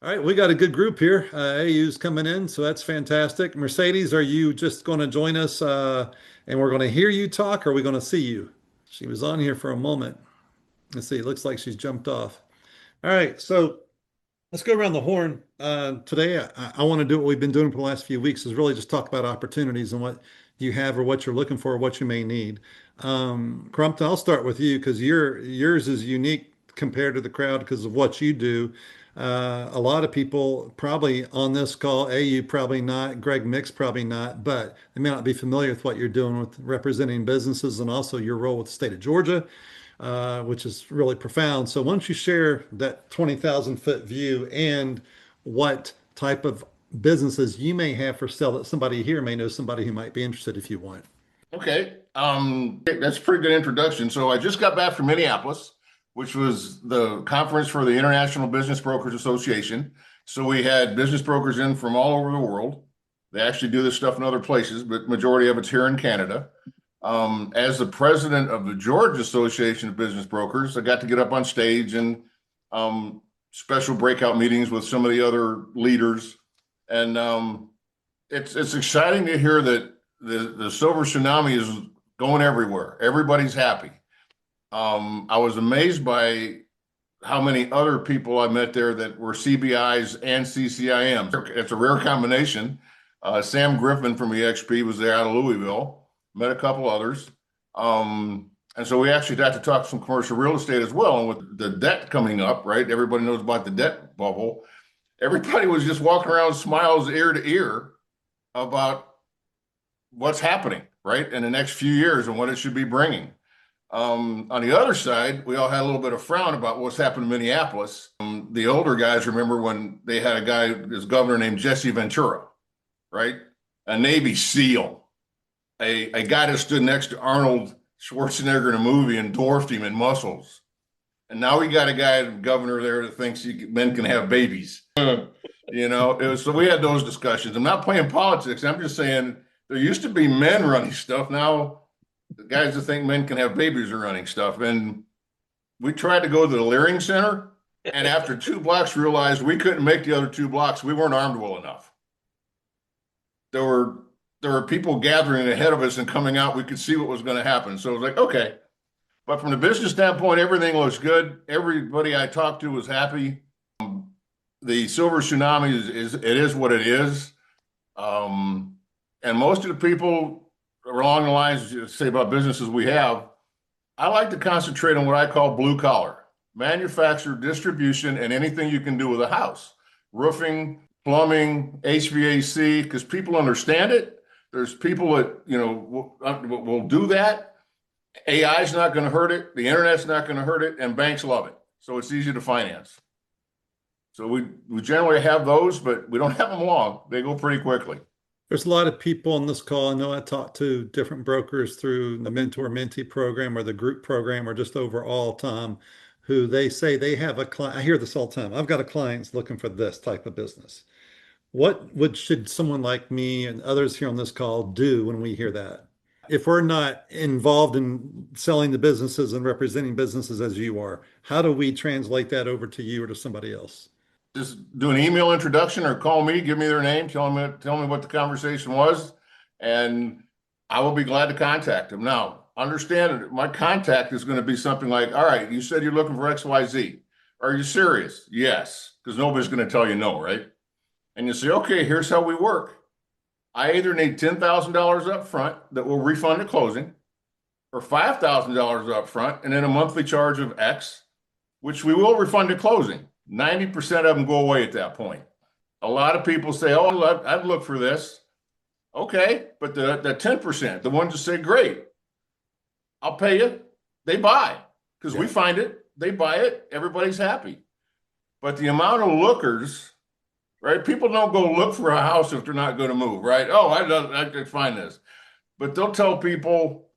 All right, we got a good group here. AU's coming in, so that's fantastic. Mercedes, are you just going to join us and we're going to hear you talk, or are we going to see you? She was on here for a moment. Let's see, it looks like she's jumped off. All right, so let's go around the horn. Today, I want to do what we've been doing for the last few weeks is really just talk about opportunities and what you have or what you're looking for or what you may need. Crumpton, I'll start with you because yours is unique compared to the crowd because of what you do. A lot of people probably on this call, AU probably not, Greg Mix probably not, but they may not be familiar with what you're doing with representing businesses and also your role with the state of Georgia, which is really profound. So, why don't you share that 20,000-foot view and what type of businesses you may have for sale that somebody here may know somebody who might be interested if you want? Okay. That's a pretty good introduction. So I just got back from Minneapolis, which was the conference for the International Business Brokers Association. So we had business brokers in from all over the world. They actually do this stuff in other places, but majority of it's here in Canada. As the president of the Georgia Association of Business Brokers, I got to get up on stage and special breakout meetings with some of the other leaders. And it's exciting to hear that the silver tsunami is going everywhere. Everybody's happy. I was amazed by how many other people I met there that were CBIs and CCIMs. It's a rare combination. Sam Griffin from EXP was there out of Louisville. Met a couple others. And so we actually got to talk some commercial real estate as well. And with the debt coming up, right? Everybody knows about the debt bubble. Everybody was just walking around smiles ear to ear about what's happening, right? In the next few years and what it should be bringing. On the other side, we all had a little bit of frown about what's happened in Minneapolis. The older guys remember when they had a guy, this governor named Jesse Ventura, right? A Navy SEAL, a guy that stood next to Arnold Schwarzenegger in a movie and dwarfed him in muscles. And now we got a guy, governor there that thinks men can have babies. So we had those discussions. I'm not playing politics. I'm just saying there used to be men running stuff. Now the guys that think men can have babies are running stuff. And we tried to go to the Leering Center. And after 2 blocks, realized we couldn't make the other 2 blocks. We weren't armed well enough. There were people gathering ahead of us and coming out. We could see what was going to happen. So it was like, okay. But from the business standpoint, everything looks good. Everybody I talked to was happy. The silver tsunami is what it is. And most of the people along the lines you say about businesses we have, I like to concentrate on what I call blue collar, manufacture, distribution, and anything you can do with a house, roofing, plumbing, HVAC, because people understand it. There's people that, will do that. AI is not going to hurt it. The internet's not going to hurt it, and banks love it. So it's easy to finance. So we generally have those, but we don't have them long. They go pretty quickly. There's a lot of people on this call. I know I talked to different brokers through the mentor mentee program or the group program or just overall, Tom, who they say they have a client. I hear this all the time. I've got a client looking for this type of business. Should someone like me and others here on this call do when we hear that? If we're not involved in selling the businesses and representing businesses as you are, how do we translate that over to you or to somebody else? Just do an email introduction or call me, give me their name, tell me what the conversation was, and I will be glad to contact them. Now, understand that my contact is going to be something like, all right, you said you're looking for XYZ. Are you serious? Yes, because nobody's going to tell you no, right? And you say, okay, here's how we work. I either need $10,000 up front that will refund at closing, or $5,000 up front, and then a monthly charge of X, which we will refund at closing. 90% of them go away at that point. A lot of people say, oh, I'd look for this. Okay, but the 10%, the ones that say, great, I'll pay you, they buy. Because we find it, they buy it, everybody's happy. But the amount of lookers, right? People don't go look for a house if they're not going to move, right? Oh, I could find this. But they'll tell people,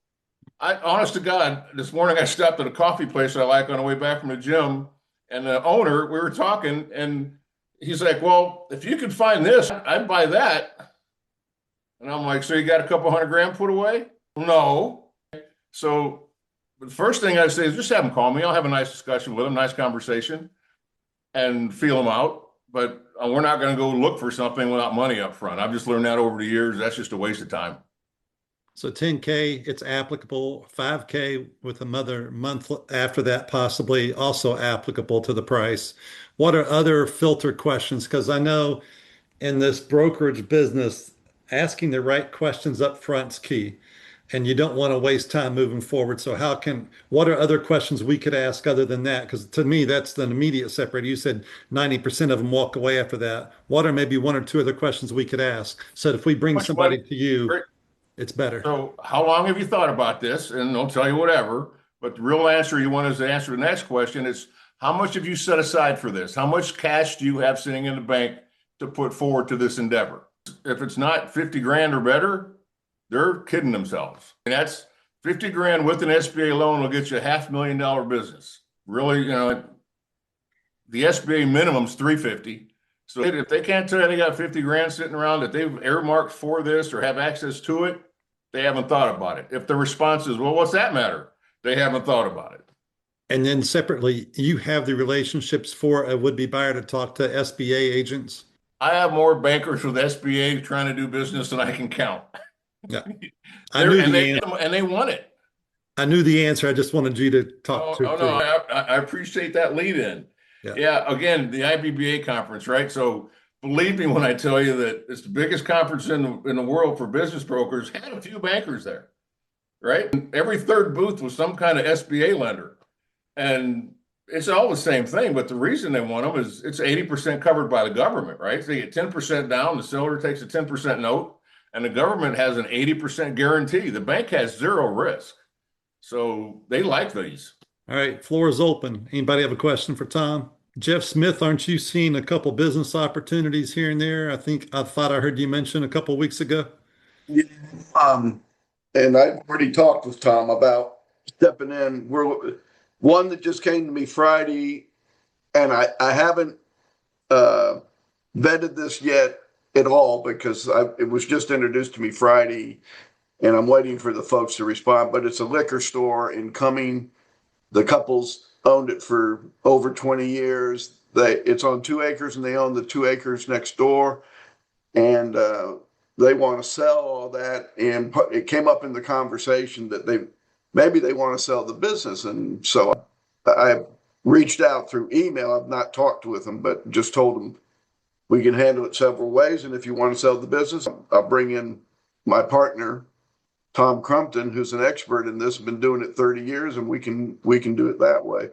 honest to God, this morning I stopped at a coffee place I like on the way back from the gym. And the owner, we were talking, and he's like, well, if you could find this, I'd buy that. And I'm like, so you got a couple $100,000 put away? No. So the first thing I say is just have them call me. I'll have a nice discussion with them, nice conversation, and feel them out. but we're not going to go look for something without money up front. I've just learned that over the years. That's just a waste of time. So 10K, it's applicable. 5K with another month after that, possibly also applicable to the price. What are other filter questions? Because I know in this brokerage business, asking the right questions up front's key. And you don't want to waste time moving forward. So what are other questions we could ask other than that? Because to me, that's the immediate separator. You said 90% of them walk away after that. What are maybe one or two other questions we could ask? So that if we bring Much what? somebody to you, it's better. So, how long have you thought about this? And they'll tell you whatever. But the real answer you want is to answer the next question is how much have you set aside for this? How much cash do you have sitting in the bank to put forward to this endeavor? If it's not 50 grand or better, they're kidding themselves. And that's 50 grand with an SBA loan will get you a $500,000 business. Really, the SBA minimum is 350. So if they can't tell you they got 50 grand sitting around that they've earmarked for this or have access to it, they haven't thought about it. If the response is, well, what's that matter? They haven't thought about it. And then separately, you have the relationships for a would-be buyer to talk to SBA agents. I have more bankers with SBA trying to do business than I can count. Yeah. I knew and the they answer. and they want it. I knew the answer. I just wanted you to talk to Oh it no, too. I appreciate that lead in. Yeah. Yeah, again, the IBBA conference, right? So believe me when I tell you that it's the biggest conference in the world for business brokers. Had a few bankers there, right? And every third booth was some kind of SBA lender, and it's all the same thing. But the reason they want them is it's 80% covered by the government, right? So they get 10% down. The seller takes a 10% note, and the government has an 80% guarantee. The bank has zero risk, so they like these. All right. Floor is open. Anybody have a question for Tom? Jeff Smith, aren't you seeing a couple business opportunities here and there? I thought I heard you mention a couple weeks ago. Yeah. Um, and I've already talked with Tom about stepping in. We're one that just came to me Friday, and I haven't vetted this yet at all because it was just introduced to me Friday, and I'm waiting for the folks to respond. But it's a liquor store in Cumming. The couple's owned it for over 20 years. It's on 2 acres, and they own the 2 acres next door, and they want to sell all that. And it came up in the conversation that maybe they want to sell the business, and so I reached out through email. I've not talked with them, but just told them we can handle it several ways, and if you want to sell the business, I'll bring in my partner Tom Crumpton, who's an expert in this, been doing it 30 years, and we can do it that way.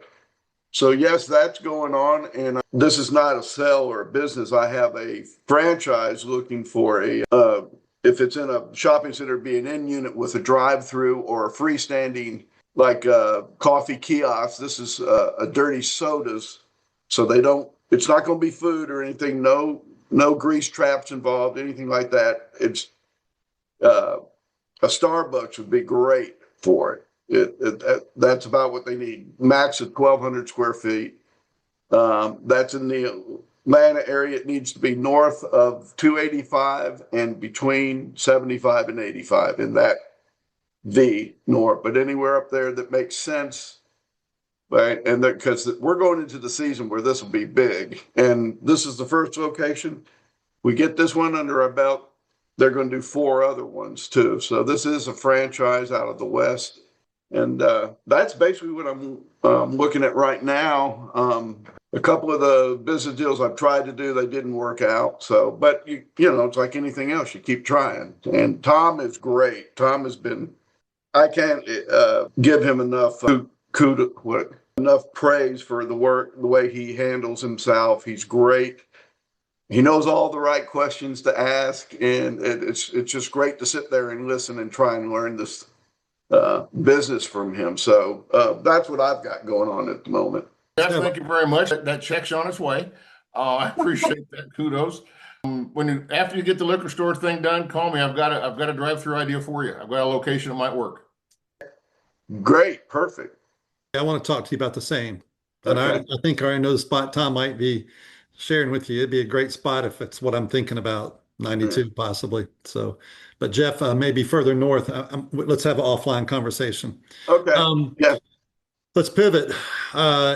So yes, that's going on, and this is not a sell or a business. I have a franchise looking for if it's in a shopping center, be an in unit with a drive-through or a freestanding like coffee kiosk. This is a dirty sodas, so they don't. It's not going to be food or anything. No grease traps involved, anything like that. It's a Starbucks would be great for it. That's about what they need. Max of 1,200 square feet. That's in the Atlanta area. It needs to be north of 285 and between 75 and 85 in that V north. But anywhere up there that makes sense, right? And because we're going into the season where this will be big, and this is the first location. We get this one under our belt. They're going to do 4 other ones too. So this is a franchise out of the West. And that's basically what I'm looking at right now. A couple of the business deals I've tried to do, they didn't work out. So, but it's like anything else, you keep trying. And Tom is great. Tom has been, I can't give him enough enough praise for the work, the way he handles himself. He's great. He knows all the right questions to ask, and it's just great to sit there and listen and try and learn this business from him. So that's what I've got going on at the moment. Jeff, thank you very much. That check's on its way. I appreciate that. Kudos. After you get the liquor store thing done, call me. I've got a drive-through idea for you. I've got a location that might work. Great, perfect. I want to talk to you about the same. And Okay. I think I already know the spot Tom might be sharing with you. It'd be a great spot if it's what I'm thinking about, 92 possibly. So, but Jeff, maybe further north, let's have an offline conversation. Okay. Um, Yeah. Let's pivot.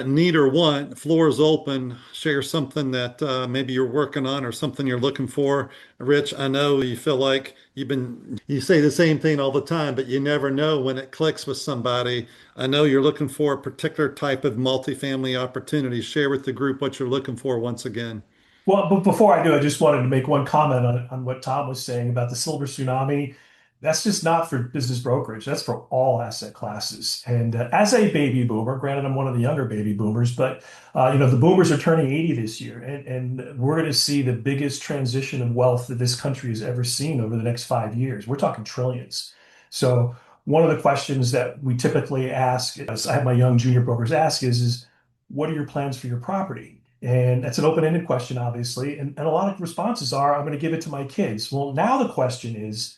Need or want, floor is open. Share something that maybe you're working on or something you're looking for. Rich, I know you feel like you say the same thing all the time, but you never know when it clicks with somebody. I know you're looking for a particular type of multifamily opportunity. Share with the group what you're looking for once again. Well, but before I do, I just wanted to make one comment on what Tom was saying about the silver tsunami. That's just not for business brokerage. That's for all asset classes. And as a baby boomer, granted, I'm one of the younger baby boomers, but the boomers are turning 80 this year, and we're going to see the biggest transition of wealth that this country has ever seen over the next 5 years. We're talking trillions. So one of the questions that we typically ask, as I have my young junior brokers ask, is what are your plans for your property? And that's an open-ended question, obviously. And a lot of responses are, I'm going to give it to my kids. Well, now the question is,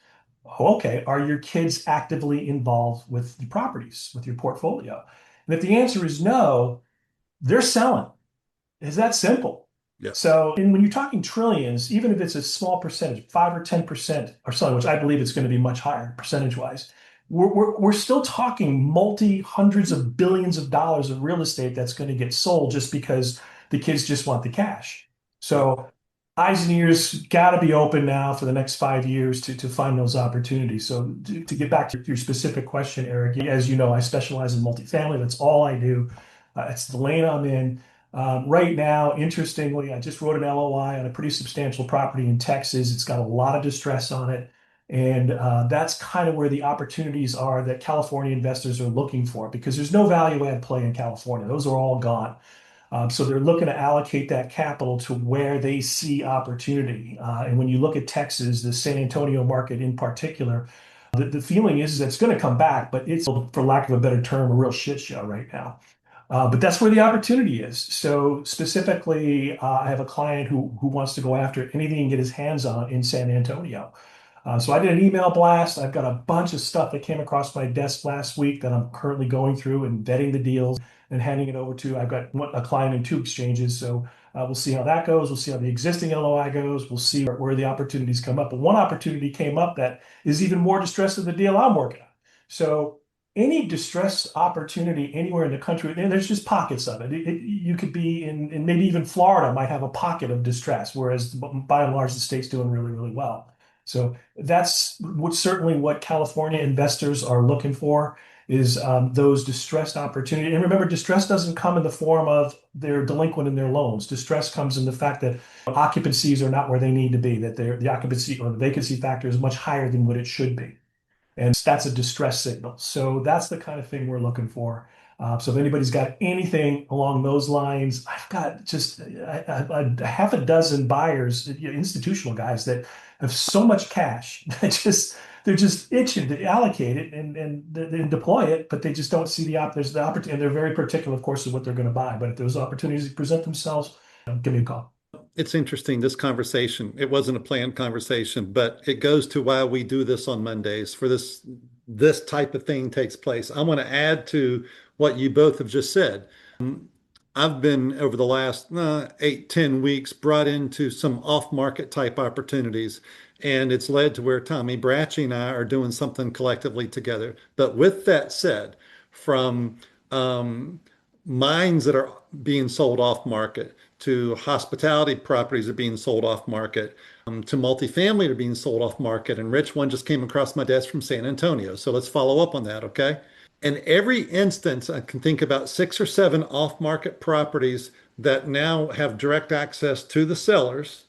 okay, are your kids actively involved with the properties, with your portfolio? And if the answer is no, they're selling. It's that simple. Yeah. So, and when you're talking trillions, even if it's a small percentage, 5 or 10% are selling, which I believe it's going to be much higher percentage-wise, we're still talking multi hundreds of billions of dollars of real estate that's going to get sold just because the kids just want the cash. So eyes and ears got to be open now for the next 5 years to find those opportunities. So to get back to your specific question, Eric, as you know, I specialize in multifamily. That's all I do. It's the lane I'm in. Right now, interestingly, I just wrote an LOI on a pretty substantial property in Texas. It's got a lot of distress on it. And that's kind of where the opportunities are that California investors are looking for because there's no value add play in California. Those are all gone. So they're looking to allocate that capital to where they see opportunity. And when you look at Texas, the San Antonio market in particular, the feeling is that it's going to come back, but it's, for lack of a better term, a real shit show right now. But that's where the opportunity is. So specifically, I have a client who wants to go after anything he can get his hands on in San Antonio. So I did an email blast. I've got a bunch of stuff that came across my desk last week that I'm currently going through and vetting the deals and handing it over to. I've got a client in 2 exchanges. So we'll see how that goes. We'll see how the existing LOI goes. We'll see where the opportunities come up. But one opportunity came up that is even more distressed than the deal I'm working on. So any distressed opportunity anywhere in the country, and there's just pockets of it. You could be in maybe even Florida might have a pocket of distress, whereas by and large, the state's doing really, really well. So that's certainly what California investors are looking for is those distressed opportunities. And remember, distress doesn't come in the form of they're delinquent in their loans. Distress comes in the fact that occupancies are not where they need to be, that the occupancy or the vacancy factor is much higher than what it should be. And that's a distress signal. So that's the kind of thing we're looking for. So if anybody's got anything along those lines, I've got just a half a dozen buyers, institutional guys that have so much cash that they're just itching to allocate it and deploy it, but they just don't see there's the opportunity, and they're very particular, of course, of what they're going to buy. But if those opportunities present themselves, give me a call. It's interesting, this conversation. It wasn't a planned conversation, but it goes to why we do this on Mondays for this type of thing takes place. I want to add to what you both have just said. I've been over the last 8, 10 weeks brought into some off-market type opportunities, and it's led to where Tommy Bracci and I are doing something collectively together. But with that said, from mines that are being sold off market to hospitality properties are being sold off market to multifamily are being sold off market. And Rich, one just came across my desk from San Antonio. So let's follow up on that, okay? In every instance, I can think about 6 or 7 off-market properties that now have direct access to the sellers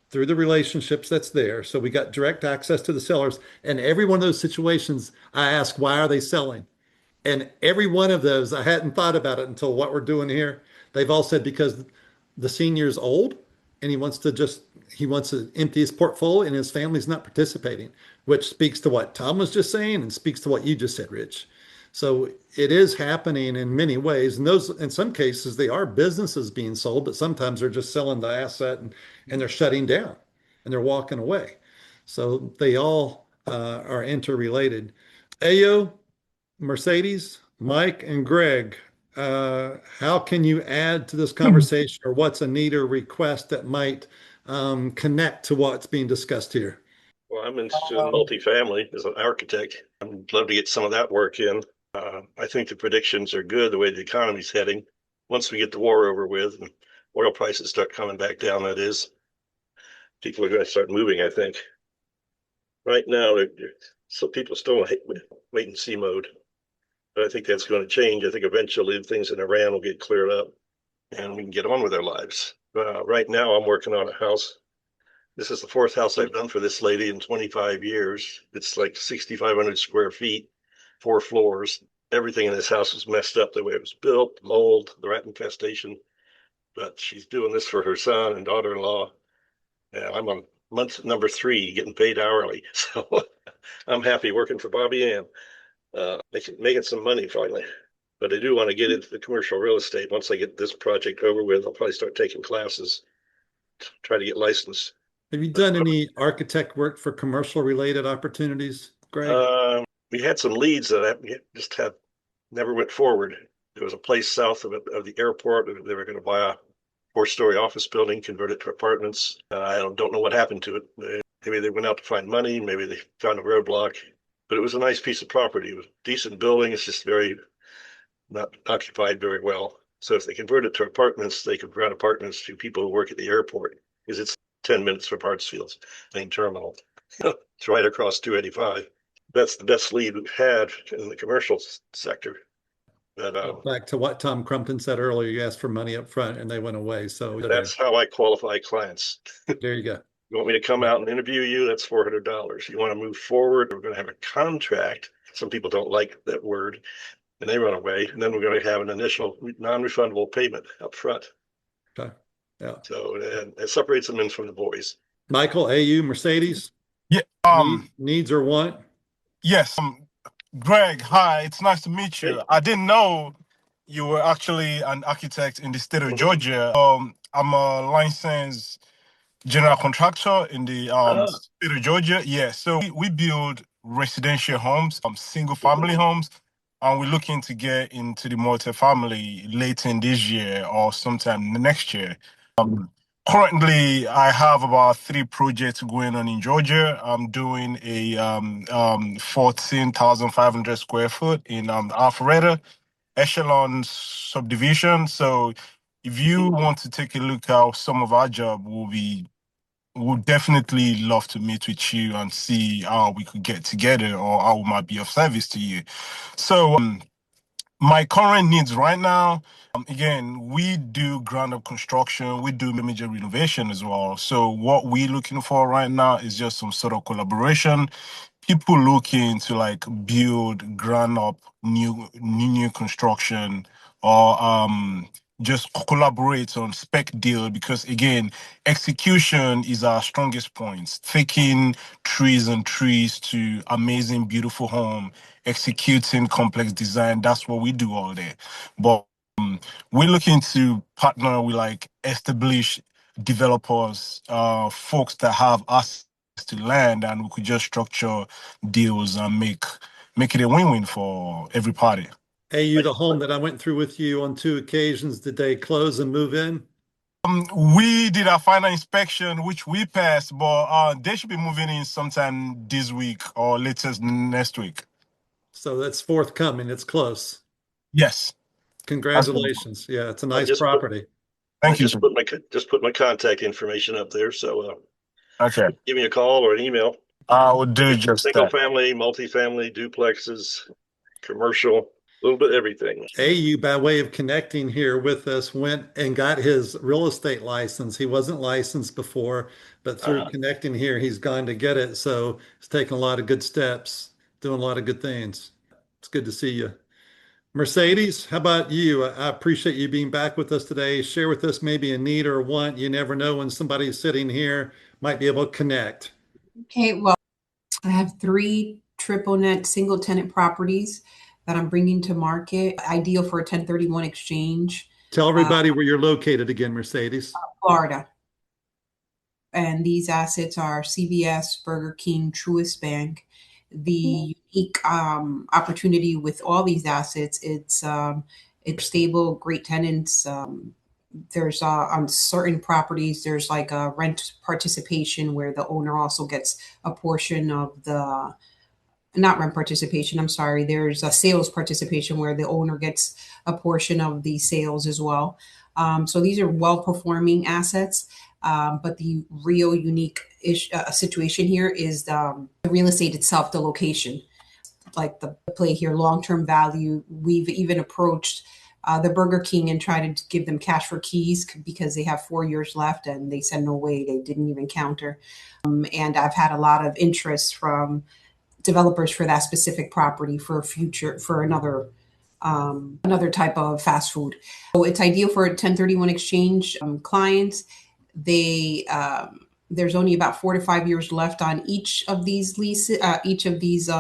through the relationships that's there. So we got direct access to the sellers. And every one of those situations, I ask, why are they selling? And every one of those, I hadn't thought about it until what we're doing here. They've all said because the senior's old and he wants to empty his portfolio and his family's not participating, which speaks to what Tom was just saying and speaks to what you just said, Rich. So it is happening in many ways. And those, in some cases, they are businesses being sold, but sometimes they're just selling the asset and they're shutting down and they're walking away. So they all are interrelated. Ayo, Mercedes, Mike, and Greg, how can you add to this conversation, or what's a need or request that might connect to what's being discussed here? Well, I'm interested in multifamily as an architect. I'd love to get some of that work in. I think the predictions are good the way the economy's heading. Once we get the war over with and oil prices start coming back down, that is, people are going to start moving, I think. Right now, some people still in wait and see mode. But I think that's going to change. I think eventually things in Iran will get cleared up and we can get on with our lives. Right now, I'm working on a house. This is the fourth house I've done for this lady in 25 years. It's like 6,500 square feet, 4 floors. Everything in this house was messed up the way it was built, mold, the rat infestation. But she's doing this for her son and daughter-in-law. And I'm on month number 3, getting paid hourly. So I'm happy working for Bobby Ann, making some money finally. But I do want to get into the commercial real estate. Once I get this project over with, I'll probably start taking classes, try to get licensed. Have you done any architect work for commercial related opportunities, Greg? We had some leads that just had never went forward. There was a place south of the airport. They were going to buy a 4-story office building, convert it to apartments. I don't know what happened to it. Maybe they went out to find money. Maybe they found a roadblock. But it was a nice piece of property. It was a decent building. It's just very not occupied very well. So if they convert it to apartments, they could rent apartments to people who work at the airport, because it's 10 minutes from Hartsfield's main terminal. It's right across 285. That's the best lead we've had in the commercial sector. But Back to what Tom Crumpton said earlier, you asked for money up front and they went away. So that's how I qualify clients. there you go. You want me to come out and interview you? That's $400. You want to move forward? We're going to have a contract. Some people don't like that word and they run away. And then we're going to have an initial non-refundable payment up front. Okay. Yeah. So it separates the men from the boys. Michael, AU, Mercedes? Yeah. Needs or want? Yes. Greg, hi. It's nice to meet you. Hey. I didn't know you were actually an architect in the state of Georgia. I'm a licensed general contractor in the state of Georgia. Yeah. So we build residential homes, single family homes, and we're looking to get into the multifamily late in this year or sometime next year. Currently, I have about 3 projects going on in Georgia. I'm doing a 14,500 square foot in Alpharetta Echelon subdivision. So if you want to take a look at some of our job, we'll definitely love to meet with you and see how we could get together or how we might be of service to you. So my current needs right now, again, we do ground up construction, we do major renovation as well. So what we're looking for right now is just some sort of collaboration. People looking to like build ground up new construction or just collaborate on spec deal, because again, execution is our strongest point. Taking trees and trees to amazing, beautiful home, executing complex design. That's what we do all day. But we're looking to partner with like established developers, folks that have access to land, and we could just structure deals and make it a win-win for every party. AU, the home that I went through with you on 2 occasions, did they close and move in? We did our final inspection, which we passed, but they should be moving in sometime this week or latest next week. So that's forthcoming. It's close. Yes. Congratulations. Yeah, it's a nice property. Thank you. Just put my contact information up there. So okay, give me a call or an email. I will do just single that. family, multifamily, duplexes, commercial, a little bit everything. AU, by way of connecting here with us, went and got his real estate license. He wasn't licensed before, but through connecting here, he's gone to get it. So he's taking a lot of good steps, doing a lot of good things. It's good to see you. Mercedes, how about you? I appreciate you being back with us today. Share with us maybe a need or a want. You never know when somebody's sitting here might be able to connect. Okay, well, I have 3 triple net single tenant properties that I'm bringing to market, ideal for a 1031 exchange. Tell everybody where you're located again, Mercedes. Florida. And these assets are CVS, Burger King, Truist Bank. The unique opportunity with all these assets, it's stable, great tenants. There's on certain properties, there's like a rent participation where the owner also gets a portion of the not rent participation, I'm sorry, there's a sales participation where the owner gets a portion of the sales as well. So these are well-performing assets. But the real unique situation here is the real estate itself, the location, like the play here, long-term value. We've even approached the Burger King and tried to give them cash for keys because they have 4 years left, and they said no way, they didn't even counter. And I've had a lot of interest from developers for that specific property for another type of fast food. So it's ideal for a 1031 exchange clients. There's only about 4 to 5 years left on each of these leases, each of these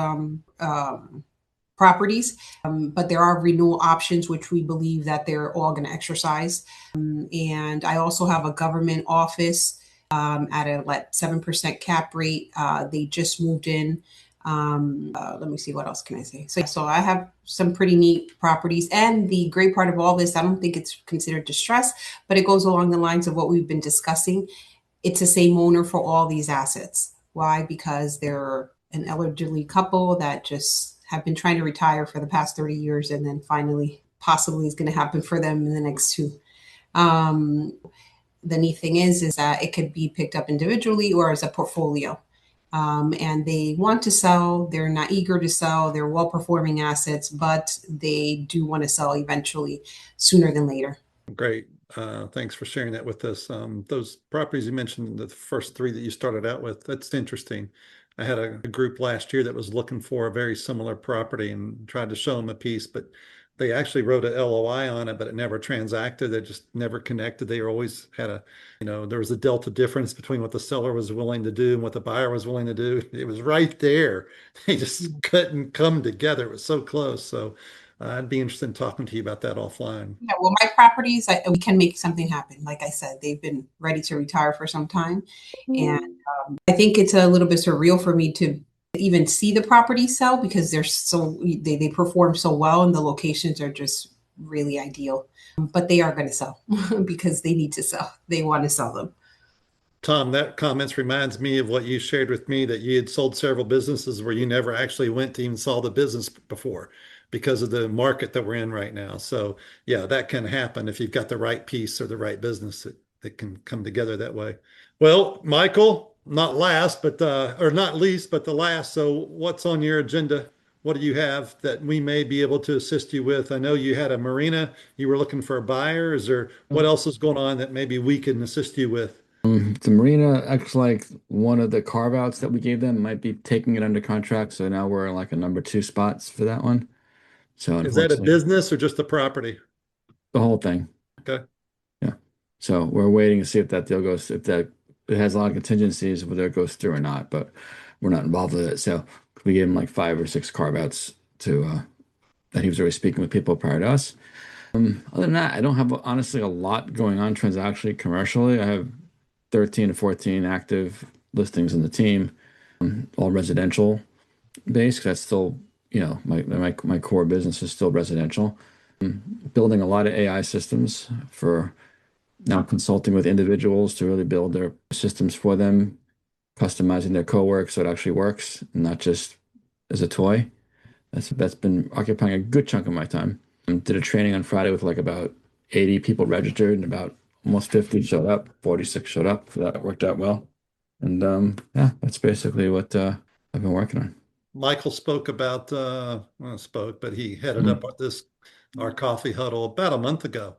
properties, but there are renewal options, which we believe that they're all going to exercise. And I also have a government office at a 7% cap rate. They just moved in. Let me see, what else can I say? So I have some pretty neat properties. And the great part of all this, I don't think it's considered distress, but it goes along the lines of what we've been discussing. It's the same owner for all these assets. Why? Because they're an elderly couple that just have been trying to retire for the past 30 years, and then finally possibly is going to happen for them in the next two. The neat thing is that it could be picked up individually or as a portfolio. And they want to sell. They're not eager to sell. They're well-performing assets, but they do want to sell eventually, sooner than later. Great. Thanks for sharing that with us. Those properties you mentioned, the first three that you started out with, that's interesting. I had a group last year that was looking for a very similar property and tried to show them a piece, but they actually wrote an LOI on it, but it never transacted. They just never connected. They always had there was a delta difference between what the seller was willing to do and what the buyer was willing to do. It was right there. They just couldn't come together. It was so close. So I'd be interested in talking to you about that offline. Yeah, well, my properties, we can make something happen. Like I said, they've been ready to retire for some time. And I think it's a little bit surreal for me to even see the property sell because they perform so well and the locations are just really ideal. But they are going to sell because they need to sell. They want to sell them. Tom, that comments reminds me of what you shared with me, that you had sold several businesses where you never actually went to even saw the business before because of the market that we're in right now. So yeah, that can happen if you've got the right piece or the right business that can come together that way. Well, Michael, not last, but or not least, but the last. So what's on your agenda? What do you have that we may be able to assist you with? I know you had a marina, you were looking for a buyer. Is there what else is going on that maybe we can assist you with? The marina acts like one of the carve outs that we gave them might be taking it under contract. So now we're like a number 2 spots for that one. So Is that a unfortunately, business or just a property? the whole thing. Okay. Yeah. So we're waiting to see if that deal goes, if that it has a lot of contingencies, whether it goes through or not, but we're not involved with it. So we gave him like 5 or 6 carve outs to that he was already speaking with people prior to us. Other than that, I don't have honestly a lot going on transactionally, commercially. I have 13 to 14 active listings in the team, all residential based. That's still, my core business is still residential. Building a lot of AI systems for now, consulting with individuals to really build their systems for them, customizing their co-work so it actually works, not just as a toy. That's been occupying a good chunk of my time. Did a training on Friday with like about 80 people registered and about almost 50 showed up, 46 showed up. So that worked out well. And yeah, that's basically what I've been working on. Michael spoke about, but he headed up our coffee huddle about a month ago.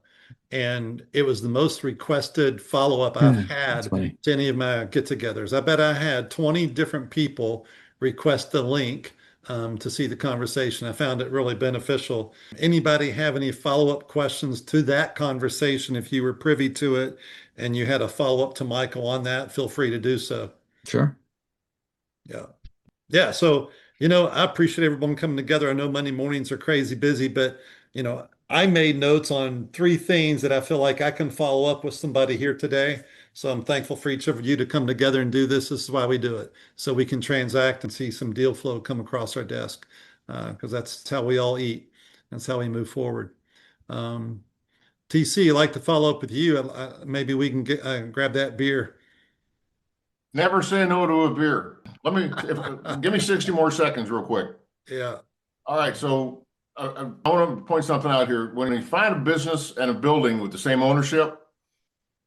And it was the most requested follow-up I've had to any of my get-togethers. I bet I had 20 different people request the link to see the conversation. I found it really beneficial. Anybody have any follow-up questions to that conversation? If you were privy to it and you had a follow-up to Michael on that, feel free to do so. Sure. Yeah. Yeah. So, I appreciate everyone coming together. I know Monday mornings are crazy busy, but, I made notes on 3 things that I feel like I can follow up with somebody here today. So I'm thankful for each of you to come together and do this. This is why we do it. So we can transact and see some deal flow come across our desk because that's how we all eat. That's how we move forward. TC, I'd like to follow up with you. Maybe we can grab that beer. Never say no to a beer. give me 60 more seconds real quick. Yeah. All right, so I want to point something out here. When you find a business and a building with the same ownership,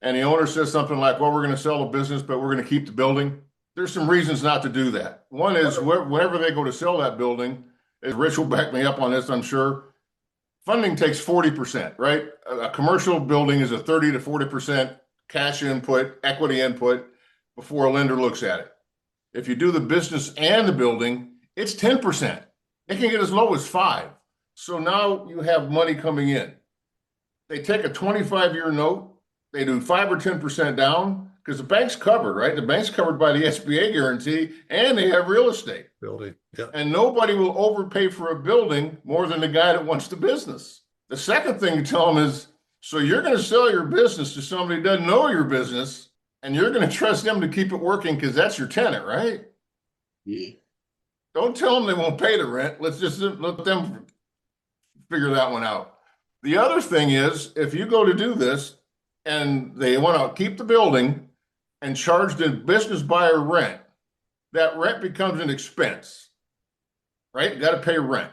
and the owner says something like, well, we're going to sell the business, but we're going to keep the building, there's some reasons not to do that. One is whenever they go to sell that building, as Rich will back me up on this, I'm sure, funding takes 40%, right? A commercial building is a 30 to 40% cash input, equity input before a lender looks at it. If you do the business and the building, it's 10%. It can get as low as 5%. So now you have money coming in. They take a 25-year note, they do 5 or 10% down because the bank's covered, right? The bank's covered by the SBA guarantee and they have real estate. Building. Yeah. And nobody will overpay for a building more than the guy that wants the business. The second thing you tell them is, so you're going to sell your business to somebody who doesn't know your business, and you're going to trust them to keep it working because that's your tenant, right? Yeah. Don't tell them they won't pay the rent. Let's just let them figure that one out. The other thing is, if you go to do this and they want to keep the building and charge the business buyer rent, that rent becomes an expense, right? You got to pay rent.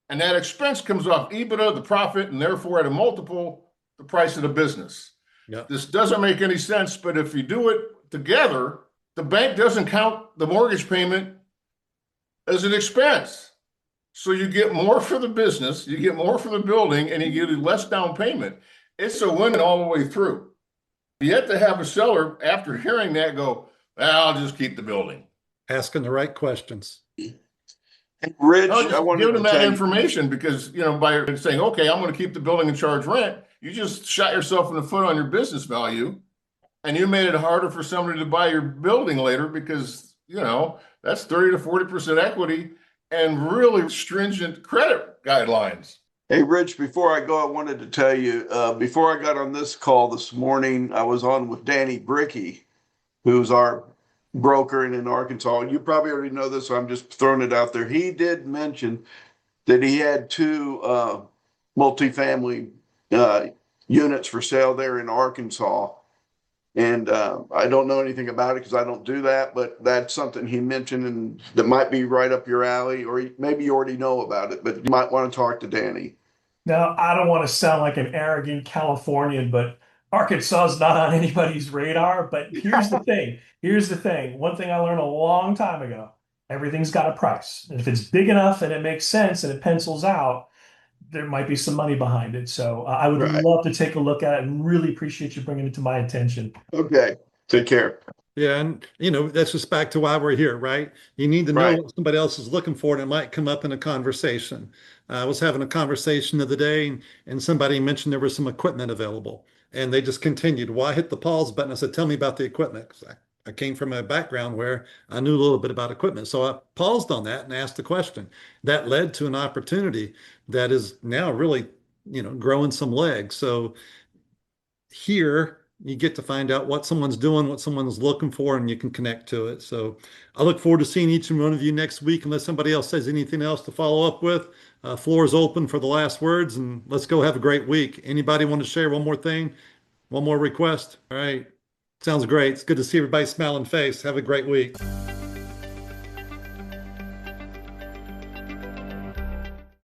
And that expense comes off EBITDA, the profit, and therefore at a multiple, the price of the business. Yeah. This doesn't make any sense, but if you do it together, the bank doesn't count the mortgage payment as an expense. So you get more for the business, you get more for the building, and you get less down payment. It's a win all the way through. Yet to have a seller, after hearing that, go, well, I'll just keep the building. Asking the right questions. Rich, No, just I wanted give to them that tell you, information because, by saying, okay, I'm going to keep the building and charge rent, you just shot yourself in the foot on your business value. And you made it harder for somebody to buy your building later because, that's 30 to 40% equity and really stringent credit guidelines. hey, Rich, before I go, I wanted to tell you, before I got on this call this morning, I was on with Danny Bricky, who's our broker in Arkansas. You probably already know this, so I'm just throwing it out there. He did mention that he had two multifamily units for sale there in Arkansas. And I don't know anything about it because I don't do that, but that's something he mentioned and that might be right up your alley, or maybe you already know about it, but you might want to talk to Danny. Now, I don't want to sound like an arrogant Californian, but Arkansas is not on anybody's radar. But here's the thing. Here's the thing. One thing I learned a long time ago, everything's got a price. And if it's big enough and it makes sense and it pencils out, there might be some money behind it. So I would Right. love to take a look at it and really appreciate you bringing it to my attention. Okay. Take care. Yeah, and that's just back to why we're here, right? You need to know Right. what somebody else is looking for, and it might come up in a conversation. I was having a conversation the other day, and somebody mentioned there was some equipment available, and they just continued. Well, I hit the pause button. I said, "Tell me about the equipment," because I came from a background where I knew a little bit about equipment. So I paused on that and asked the question. That led to an opportunity that is now really, growing some legs. So here you get to find out what someone's doing, what someone's looking for, and you can connect to it. So I look forward to seeing each and one of you next week, unless somebody else says anything else to follow up with. Floor is open for the last words, and let's go have a great week. Anybody want to share one more thing? One more request? All right. Sounds great. It's good to see everybody's smiling face. Have a great week.